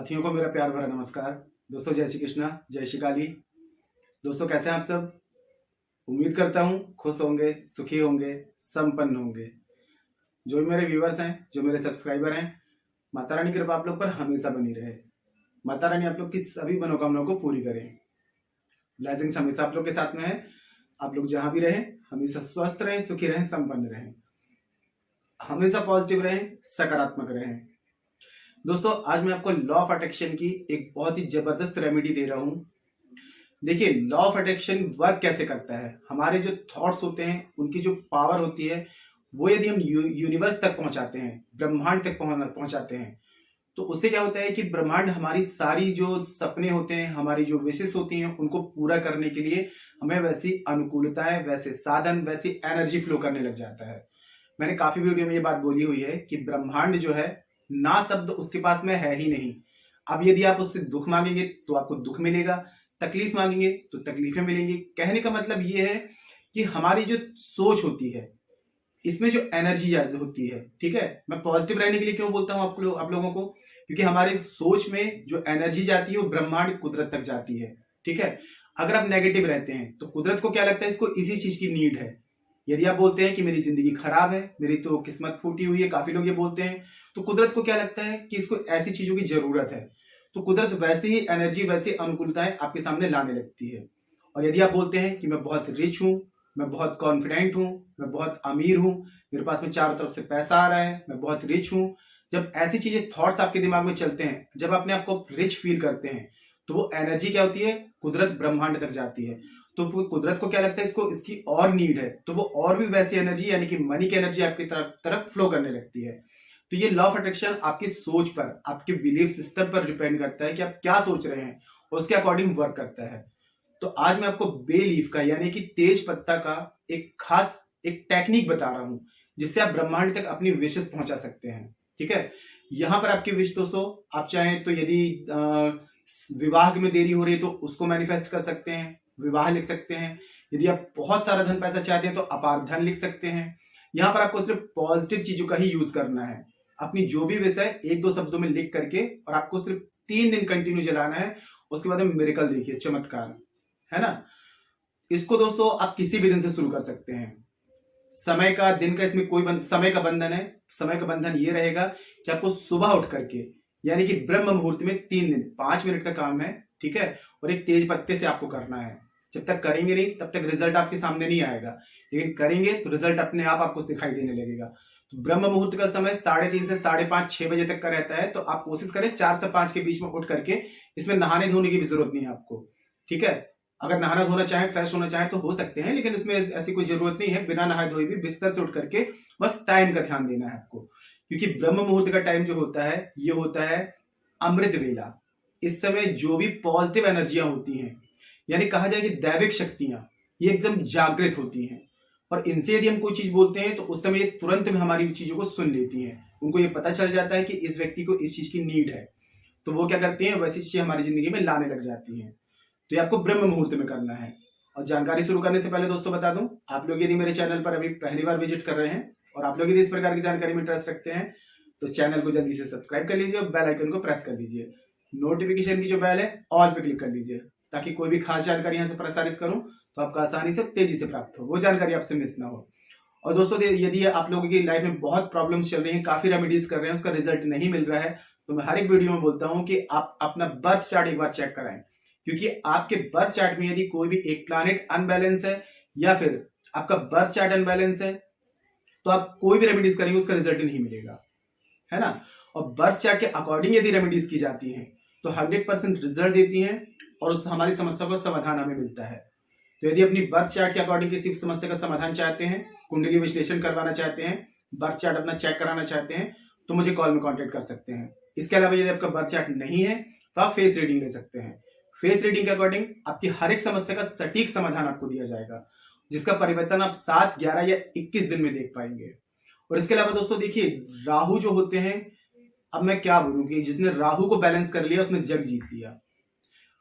साथियों को मेरा प्यार भरा नमस्कार। दोस्तों जय श्री कृष्णा, जय श्री काली। दोस्तों कैसे हैं आप सब? उम्मीद करता हूँ खुश होंगे, सुखी होंगे, संपन्न होंगे। जो भी मेरे व्यूअर्स हैं, जो मेरे सब्सक्राइबर हैं, माता रानी की कृपा आप लोग पर हमेशा बनी रहे। माता रानी आप लोग की सभी मनोकामनाओं को पूरी करें। ब्लेसिंग्स हमेशा आप लोग के साथ में है। आप लोग जहां भी रहें हमेशा स्वस्थ रहें, सुखी रहें, संपन्न रहें, हमेशा पॉजिटिव रहें, सकारात्मक रहें। दोस्तों आज मैं आपको लॉ ऑफ अट्रैक्शन की एक बहुत ही जबरदस्त रेमेडी दे रहा हूं। देखिए लॉ ऑफ अट्रैक्शन वर्क कैसे करता है। हमारे जो थॉट्स होते हैं उनकी जो पावर होती है वो यदि हम यूनिवर्स तक पहुंचाते हैं, ब्रह्मांड तक पहुंचाते हैं, तो उससे क्या होता है कि ब्रह्मांड हमारी सारी जो सपने होते हैं, हमारी जो विशेष होती हैं, उनको पूरा करने के लिए हमें वैसी अनुकूलताएं, वैसे साधन, वैसी एनर्जी फ्लो करने लग जाता है। मैंने काफी वीडियो में ये बात बोली हुई है कि ब्रह्मांड जो है ना शब्द उसके पास में है ही नहीं। अब यदि आप उससे दुख मांगेंगे तो आपको दुख मिलेगा, तकलीफ मांगेंगे तो तकलीफें मिलेंगी। कहने का मतलब ये है कि हमारी जो सोच होती है इसमें जो एनर्जी होती है, ठीक है, मैं पॉजिटिव रहने के लिए क्यों बोलता हूं आप लोगों को, क्योंकि हमारी सोच में जो एनर्जी जाती है वो ब्रह्मांड कुदरत तक जाती है। ठीक है, अगर आप नेगेटिव रहते हैं तो कुदरत को क्या लगता है, इसको इसी चीज की नीड है। यदि आप बोलते हैं कि मेरी जिंदगी खराब है, मेरी तो किस्मत फूटी हुई है, काफी लोग ये बोलते हैं, तो कुदरत को क्या लगता है कि इसको ऐसी चीजों की जरूरत है, तो कुदरत वैसे ही एनर्जी, वैसी अनुकूलताएं आपके सामने लाने लगती है। और यदि आप बोलते हैं कि मैं बहुत रिच हूं, मैं बहुत कॉन्फिडेंट हूं, मैं बहुत अमीर हूं, मेरे पास में चारों तरफ से पैसा आ रहा है, मैं बहुत रिच हूं, जब ऐसी चीजें थॉट्स आपके दिमाग में चलते हैं, जब अपने आप को रिच फील करते हैं, तो वो एनर्जी क्या होती है, कुदरत ब्रह्मांड तक जाती है। तो कुदरत को क्या लगता है, इसको इसकी और नीड है, तो वो और भी वैसी एनर्जी यानी कि मनी की एनर्जी आपकी तरफ फ्लो करने लगती है। तो ये लॉ ऑफ अट्रैक्शन आपकी सोच पर, आपके बिलीफ सिस्टम पर डिपेंड करता है कि आप क्या सोच रहे हैं, और उसके अकॉर्डिंग वर्क करता है। तो आज मैं आपको बे लीफ का यानी कि तेज पत्ता का एक खास एक टेक्निक बता रहा हूं जिससे आप ब्रह्मांड तक अपनी विशेष पहुंचा सकते हैं। ठीक है, यहां पर आपकी विश दोस्तों, आप चाहें तो यदि विवाह में देरी हो रही है तो उसको मैनिफेस्ट कर सकते हैं, विवाह लिख सकते हैं। यदि आप बहुत सारा धन पैसा चाहते हैं तो अपार धन लिख सकते हैं। यहां पर आपको सिर्फ पॉजिटिव चीजों का ही यूज करना है। अपनी जो भी विश है एक दो शब्दों में लिख करके, और आपको सिर्फ 3 दिन कंटिन्यू जलाना है। उसके बाद में मिरेकल देखिए, चमत्कार, है ना। इसको दोस्तों आप किसी भी दिन से शुरू कर सकते हैं। समय का, दिन का इसमें कोई समय का बंधन है। समय का बंधन ये रहेगा कि आपको सुबह उठ करके यानी कि ब्रह्म मुहूर्त में 3 दिन 5 मिनट का काम है, ठीक है, और एक तेज पत्ते से आपको करना है। जब तक करेंगे नहीं तब तक रिजल्ट आपके सामने नहीं आएगा, लेकिन करेंगे तो रिजल्ट अपने आप आपको दिखाई देने लगेगा। तो ब्रह्म मुहूर्त का समय 3:30 से 5:30 6 बजे तक का रहता है। तो आप कोशिश करें 4 से 5 के बीच में उठ करके, इसमें नहाने धोने की भी जरूरत नहीं है आपको। ठीक है, अगर नहाना धोना चाहे, फ्रेश होना चाहे तो हो सकते हैं, लेकिन इसमें ऐसी कोई जरूरत नहीं है। बिना नहाए धोए भी बिस्तर से उठ करके बस टाइम का ध्यान देना है आपको, क्योंकि ब्रह्म मुहूर्त का टाइम जो होता है ये होता है अमृत वेला। इस समय जो भी पॉजिटिव एनर्जियां होती हैं, यानी कहा जाए कि दैविक शक्तियां, ये एकदम जागृत होती हैं, और इनसे यदि हम कोई चीज बोलते हैं तो उस समय ये तुरंत में हमारी चीजों को सुन लेती हैं। उनको ये पता चल जाता है कि इस व्यक्ति को इस चीज की नीड है, तो वो क्या करती हैं, वैसी चीजें हमारी जिंदगी में लाने लग जाती हैं। तो ये आपको ब्रह्म मुहूर्त में करना है। और जानकारी शुरू करने से पहले दोस्तों बता दूं, आप लोग यदि मेरे चैनल पर अभी पहली बार विजिट कर रहे हैं और आप लोग यदि इस प्रकार की जानकारी में इंटरेस्ट रखते हैं तो चैनल को जल्दी से सब्सक्राइब कर लीजिए और बेल आइकन को प्रेस कर लीजिए। नोटिफिकेशन की जो बेल है ऑल पे क्लिक कर लीजिए, ताकि कोई भी खास जानकारी यहाँ से प्रसारित करूं तो आपको आसानी से तेजी से प्राप्त हो, वो जानकारी आपसे मिस ना हो। और दोस्तों यदि आप लोगों की लाइफ में बहुत प्रॉब्लम्स चल रही हैं, काफी रेमेडीज कर रहे हैं, उसका रिजल्ट नहीं मिल रहा है, तो मैं हर एक वीडियो में बोलता हूं कि आप अपना बर्थ चार्ट एक बार चेक कराएं, क्योंकि आपके बर्थ चार्ट में यदि कोई भी एक प्लैनेट अनबैलेंस है या फिर आपका बर्थ चार्ट अनबैलेंस है तो आप कोई भी रेमेडीज करेंगे उसका रिजल्ट नहीं मिलेगा, है ना। और बर्थ चार्ट के अकॉर्डिंग यदि रेमेडीज की जाती हैं तो 100% रिजल्ट देती हैं और उस हमारी समस्या का समाधान हमें मिलता है। तो यदि अपनी बर्थ चार्ट के अकॉर्डिंग किसी समस्या का समाधान चाहते हैं, कुंडली विश्लेषण करवाना चाहते हैं, बर्थ चार्ट अपना चेक कराना चाहते हैं, तो मुझे कॉल में कांटेक्ट कर सकते हैं। इसके अलावा यदि आपका बर्थ चार्ट नहीं है तो आप फेस रीडिंग ले सकते हैं। फेस रीडिंग के अकॉर्डिंग आपकी हर एक समस्या का सटीक समाधान आपको दिया जाएगा, जिसका परिवर्तन आप 7, 11 या 21 दिन में देख पाएंगे। और इसके अलावा दोस्तों देखिए, राहु जो होते हैं, अब मैं क्या बोलूं कि जिसने राहु को बैलेंस कर लिया उसने जग जीत लिया।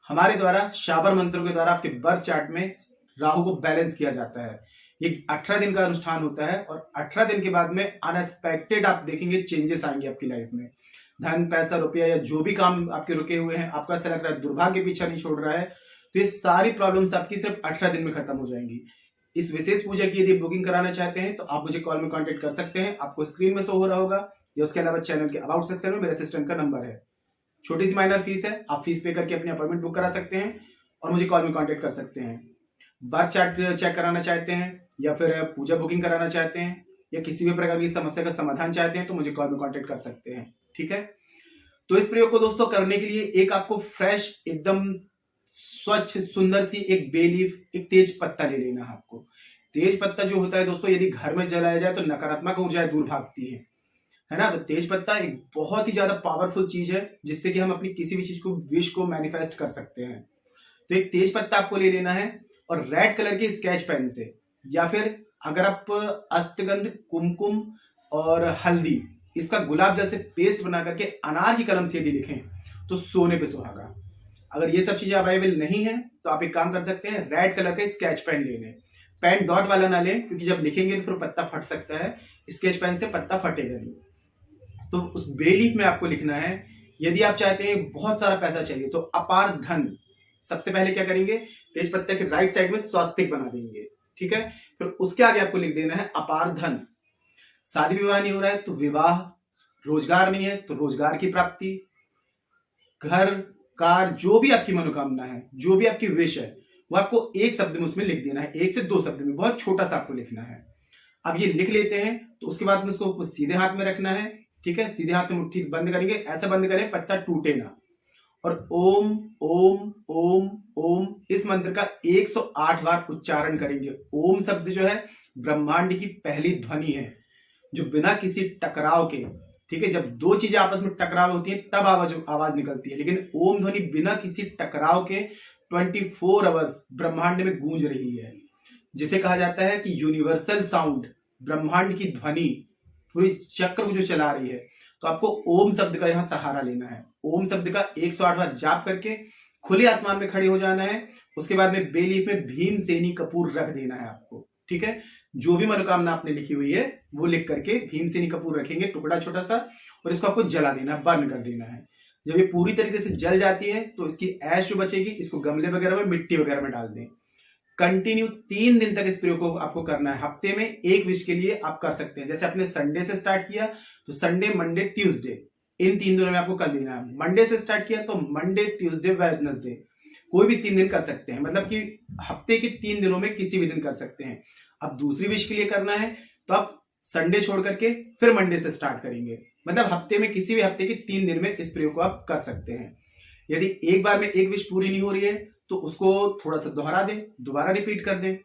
हमारे द्वारा शाबर मंत्रों के द्वारा आपके बर्थ चार्ट में राहु को बैलेंस किया जाता है। ये 18 दिन का अनुष्ठान होता है और 18 दिन के बाद में अनएक्सपेक्टेड आप देखेंगे चेंजेस आएंगे आपकी लाइफ में। धन पैसा रुपया या जो भी काम आपके रुके हुए हैं, आपका ऐसा लग रहा है दुर्भाग्य पीछा नहीं छोड़ रहा है, तो ये सारी प्रॉब्लम्स आपकी सिर्फ 18 दिन में खत्म हो जाएंगी। इस विशेष पूजा की यदि बुकिंग कराना चाहते हैं तो आप मुझे कॉल में कांटेक्ट कर सकते हैं, आपको स्क्रीन में शो हो रहा होगा, या उसके अलावा चैनल के अबाउट सेक्शन में मेरे असिस्टेंट का नंबर है। छोटी सी माइनर फीस है, आप फीस पे करके अपनी अपॉइंटमेंट बुक करा सकते हैं और मुझे कॉल में कांटेक्ट कर सकते हैं। बर्थ चार्ट चेक कराना चाहते हैं या फिर पूजा बुकिंग कराना चाहते हैं या किसी भी प्रकार की समस्या का समाधान चाहते हैं तो मुझे कॉल में कांटेक्ट कर सकते हैं। ठीक है, तो इस प्रयोग को दोस्तों करने के लिए एक आपको फ्रेश एकदम स्वच्छ सुंदर सी एक बे लीफ, एक तेज पत्ता ले लेना है आपको। तेज पत्ता जो होता है दोस्तों, यदि घर में जलाया जाए तो नकारात्मक ऊर्जाएं दूर भागती है ना। तो तेज पत्ता एक बहुत ही ज्यादा पावरफुल चीज है जिससे कि हम अपनी किसी भी चीज को, विश को मैनिफेस्ट कर सकते हैं। तो एक तेज पत्ता आपको ले लेना है और रेड कलर के स्केच पेन से, या फिर अगर आप अष्टगंध, कुमकुम और हल्दी इसका गुलाब जल से पेस्ट बना करके अनार की कलम से यदि लिखें तो सोने पे सुहागा। अगर ये सब चीजें अवेलेबल नहीं है तो आप एक काम कर सकते हैं, रेड कलर का स्केच पेन ले लें। पेन डॉट वाला ना लें क्योंकि जब लिखेंगे तो फिर पत्ता फट सकता है, स्केच पेन से पत्ता फटेगा नहीं। तो उस बेलीफ में आपको लिखना है, यदि आप चाहते हैं बहुत सारा पैसा चाहिए तो अपार धन, सबसे पहले क्या करेंगे, तेज पत्ते के राइट साइड में स्वास्तिक बना देंगे। ठीक है, फिर उसके आगे आपको लिख देना है अपार धन। शादी विवाह नहीं हो रहा है तो विवाह, रोजगार नहीं है तो रोजगार की प्राप्ति, घर कार, जो भी आपकी मनोकामना है, जो भी आपकी विश है, वो आपको एक शब्द में उसमें लिख देना है, 1 से 2 शब्द में, बहुत छोटा सा आपको लिखना है। अब ये लिख लेते हैं तो उसके बाद में उसको सीधे हाथ में रखना है। ठीक है, सीधे हाथ से मुट्ठी बंद करेंगे, ऐसा बंद करें पत्ता टूटे ना, और ओम ओम ओम ओम इस मंत्र का 108 बार उच्चारण करेंगे। ओम शब्द जो है ब्रह्मांड की पहली ध्वनि है जो बिना किसी टकराव के, ठीक है, जब दो चीजें आपस में टकराव होती हैं तब आवाज निकलती है, लेकिन ओम ध्वनि बिना किसी टकराव के 24 आवर्स ब्रह्मांड में गूंज रही है, जिसे कहा जाता है कि यूनिवर्सल साउंड, ब्रह्मांड की ध्वनि पूरी चक्र को जो चला रही है। तो आपको ओम शब्द का यहां सहारा लेना है। ओम शब्द का 108 बार जाप करके खुले आसमान में खड़े हो जाना है। उसके बाद में बेलीफ में भीमसेनी कपूर रख देना है आपको। ठीक है, जो भी मनोकामना आपने लिखी हुई है वो लिख करके भीमसेनी कपूर रखेंगे, टुकड़ा छोटा सा, और इसको आपको जला देना है, बर्न कर देना है। जब ये पूरी तरीके से जल जाती है तो इसकी ऐश जो बचेगी इसको गमले वगैरह में, मिट्टी वगैरह में डाल दें। कंटिन्यू 3 दिन तक इस प्रयोग को आपको करना है। हफ्ते में एक विश के लिए आप कर सकते हैं। जैसे आपने संडे से स्टार्ट किया तो संडे, मंडे, ट्यूसडे, इन 3 दिनों में आपको कर लेना है। मंडे से स्टार्ट किया तो मंडे, ट्यूसडे, वेडनेसडे, कोई भी 3 दिन कर सकते हैं, मतलब कि हफ्ते के 3 दिनों में किसी भी दिन कर सकते हैं। अब दूसरी विश के लिए करना है तो आप संडे छोड़ करके फिर मंडे से स्टार्ट करेंगे, मतलब हफ्ते में किसी भी हफ्ते के 3 दिन में इस प्रयोग को आप कर सकते हैं। यदि एक बार में एक विश पूरी नहीं हो रही है तो उसको थोड़ा सा दोहरा दें, दोबारा रिपीट कर दें।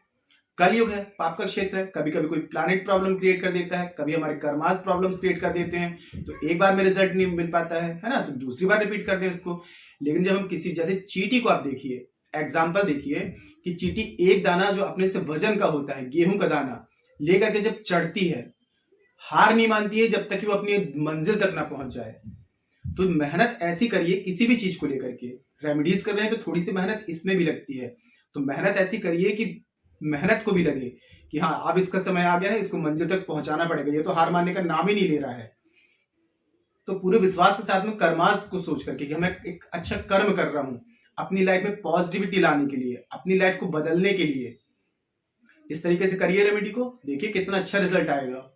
कलयुग है, पाप का क्षेत्र है, कभी कभी कोई प्लैनेट प्रॉब्लम क्रिएट कर देता है, कभी हमारे कर्मास प्रॉब्लम्स क्रिएट कर देते हैं, तो एक बार में रिजल्ट नहीं मिल पाता है ना, तो दूसरी बार रिपीट कर दें इसको। लेकिन जब हम किसी, जैसे चींटी को आप देखिए, एग्जाम्पल देखिए कि चींटी एक दाना जो अपने से वजन का होता है, गेहूं का दाना लेकर के जब चढ़ती है, हार नहीं मानती है जब तक कि वो अपनी मंजिल तक ना पहुंच जाए। तो मेहनत ऐसी करिए किसी भी चीज को लेकर के, रेमेडीज कर रहे हैं तो थोड़ी सी मेहनत इसमें भी लगती है, तो मेहनत ऐसी करिए कि मेहनत को भी लगे कि हाँ अब इसका समय आ गया है, इसको मंजिल तक पहुंचाना पड़ेगा, ये तो हार मानने का नाम ही नहीं ले रहा है। तो पूरे विश्वास के साथ में कर्मास को सोच करके कि मैं एक अच्छा कर्म कर रहा हूं अपनी लाइफ में पॉजिटिविटी लाने के लिए, अपनी लाइफ को बदलने के लिए, इस तरीके से करिए रेमेडी को, देखिए कितना अच्छा रिजल्ट आएगा।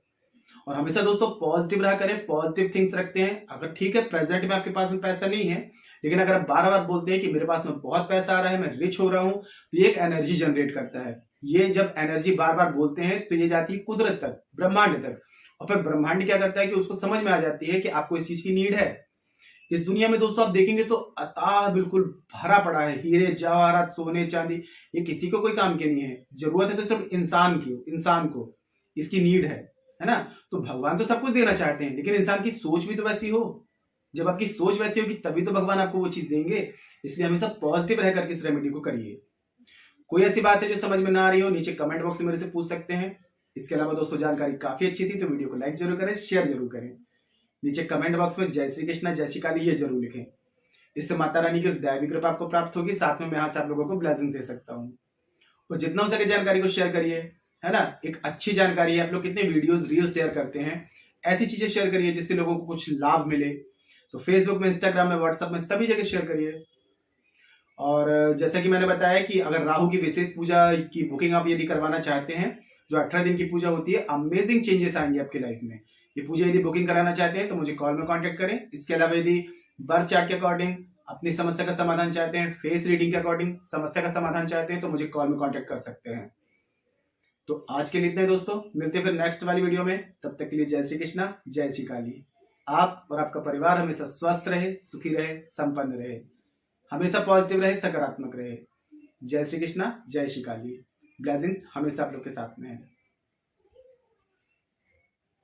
और हमेशा दोस्तों पॉजिटिव रहा करें, पॉजिटिव थिंग्स रखते हैं। अगर ठीक है प्रेजेंट में आपके पास में पैसा नहीं है, लेकिन अगर आप बार बार बोलते हैं कि मेरे पास में बहुत पैसा आ रहा है, मैं रिच हो रहा हूं, तो ये एक एनर्जी जनरेट करता है। ये जब एनर्जी बार बार बोलते हैं तो ये जाती है कुदरत तक, ब्रह्मांड तक, और फिर ब्रह्मांड क्या करता है कि उसको समझ में आ जाती है कि आपको इस चीज की नीड है। इस दुनिया में दोस्तों आप देखेंगे तो अताह बिल्कुल भरा पड़ा है, हीरे जवाहरात, सोने चांदी, ये किसी को कोई काम के नहीं है। जरूरत है तो सिर्फ इंसान को इसकी नीड है ना। तो भगवान तो सब कुछ देना चाहते हैं, लेकिन इंसान की सोच भी तो वैसी हो। जब आपकी सोच वैसी होगी तभी तो भगवान आपको वो चीज देंगे। इसलिए हमेशा पॉजिटिव रह करके इस रेमेडी को करिए। कोई ऐसी बात है जो समझ में ना आ रही हो, नीचे कमेंट बॉक्स में मेरे से पूछ सकते हैं। इसके अलावा दोस्तों जानकारी काफी अच्छी थी तो वीडियो को लाइक जरूर करें, शेयर जरूर करें। नीचे कमेंट बॉक्स में जय श्री कृष्णा, जय श्री काली ये जरूर लिखें। इससे माता रानी की दैवी कृपा आपको प्राप्त होगी, साथ में मैं यहाँ से आप लोगों को ब्लेसिंग दे सकता हूँ। और जितना हो सके जानकारी को शेयर करिए, है ना। एक अच्छी जानकारी है, आप लोग कितने वीडियोस रील शेयर करते हैं, ऐसी चीजें शेयर करिए जिससे लोगों को कुछ लाभ मिले। तो फेसबुक में, इंस्टाग्राम में, व्हाट्सएप में सभी जगह शेयर करिए। और जैसा कि मैंने बताया कि अगर राहु की विशेष पूजा की बुकिंग आप यदि करवाना चाहते हैं, जो 18 दिन की पूजा होती है, अमेजिंग चेंजेस आएंगे आपकी लाइफ में। ये पूजा यदि बुकिंग कराना चाहते हैं तो मुझे कॉल में कांटेक्ट करें। इसके अलावा यदि बर्थ चार्ट के अकॉर्डिंग अपनी समस्या का समाधान चाहते हैं, फेस रीडिंग के अकॉर्डिंग समस्या का समाधान चाहते हैं, तो मुझे कॉल में कांटेक्ट कर सकते हैं। तो आज के लिए इतना ही दोस्तों, मिलते हैं फिर नेक्स्ट वाली वीडियो में। तब तक के लिए जय श्री कृष्णा, जय श्री काली। आप और आपका परिवार हमेशा स्वस्थ रहे, सुखी रहे, संपन्न रहे, हमेशा पॉजिटिव रहे, सकारात्मक रहे। जय श्री कृष्णा, जय श्री काली। ब्लेसिंग्स हमेशा आप लोग के साथ में है।